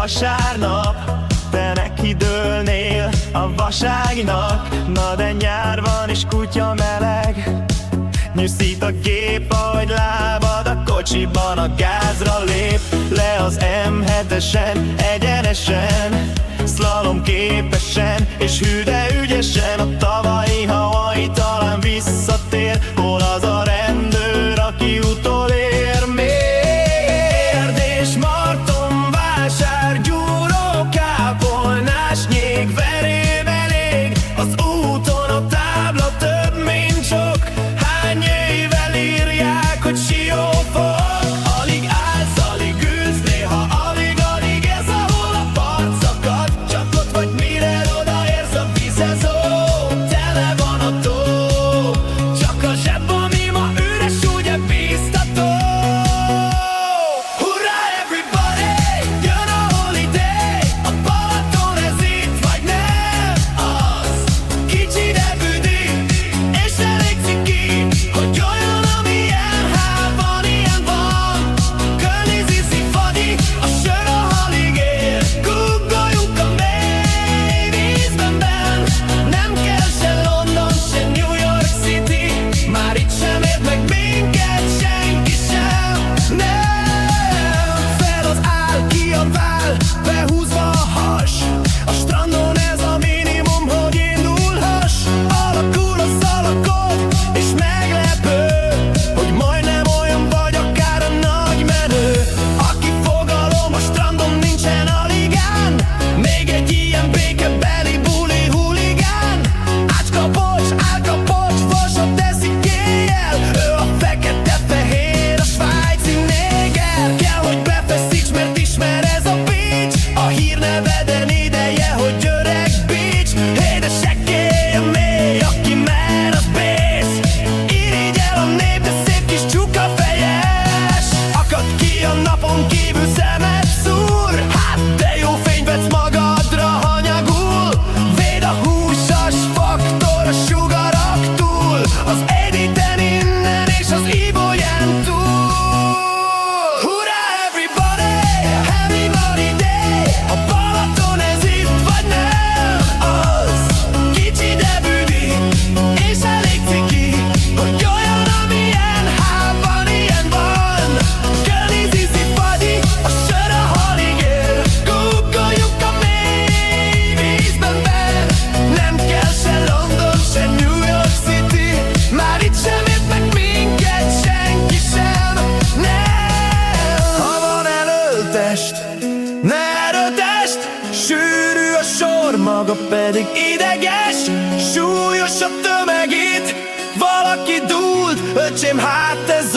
vasárnap, te nekidőlnél a vaságnak. Na de nyár van és kutya meleg, nyűszít a gép, ahogy lábad a kocsiban. A gázra lép le az M7-esen, egyenesen, szlalom képesen és hű de ügyesen. A tavalyi Hawaii talán visszatér, hol az a rendőr, aki utolér még? Erdés, Martonvásár, Gyúró, Kápolnás, Nyég, Verével ég az úton a tábla, több mint sok. Hány ével írják, hogy Siófok? Alig állsz, alig ülsz, néha alig-alig, ez ahol a part szakad. Csak ott vagy, mire odaérsz a vízhez, ó, tele van a tó. Csak a zseb, ami ma üres, ugye bíztató. Hurrá everybody, jön a holiday, a Balaton ez itt vagy nem az. Kicsi de büdi, és elég ciki, hogy olyan amilyen, hát van ilyen van. Kölni Zizi Fadi, a sör a halig ér. Guggoljunk a mély vízben benn, nem kell se London, se New York City. Már itt sem ért meg minket senki sem. Nem, fel az áll, kiabál, behúzva a has. A strandon ez a minimum, hogy indulhass. Alakul a szalakod, és meglepő, hogy majdnem olyan vagy, akár a nagy menő. Aki fogalom, a strandon nincsen aligán, még egy ilyen békebeli buli huligán. Ácskapocs, álkapocs, vasat teszik éjjel, ő a fekete-fehér, a svájci néger. Kell, hogy befeszíts, mert ismer ez a beach, a hírneveden ideje, hogy öreg beach. Hé, de sekély a mély, aki mer, az bész. Irigyel a nép, de szép kis csuka fejes. Akad ki a napon kívül, szemet szúr. Hát de jó fényt vetsz magadra hanyagul. Véd a húsas faktor a sugaraktól, az Editen innen és az Ibolyen túl. Hurrá everybody, everybody day, a Balaton ez itt vagy nem az. Kicsi de büdi, és elég ciki, hogy olyan amilyen, hát van ilyen van. Kölni Zizi Fadi, a sör a halig ér. Guggoljuk a mély vízben benn, nem kell se London, se New York City. Már itt sem ért meg minket senki sem. Nem, ha van elöltest, ne erőtest. Sűrű a sor, maga pedig ideges. Súlyos a tömeg itt, valaki dúlt, öcsém, hát ez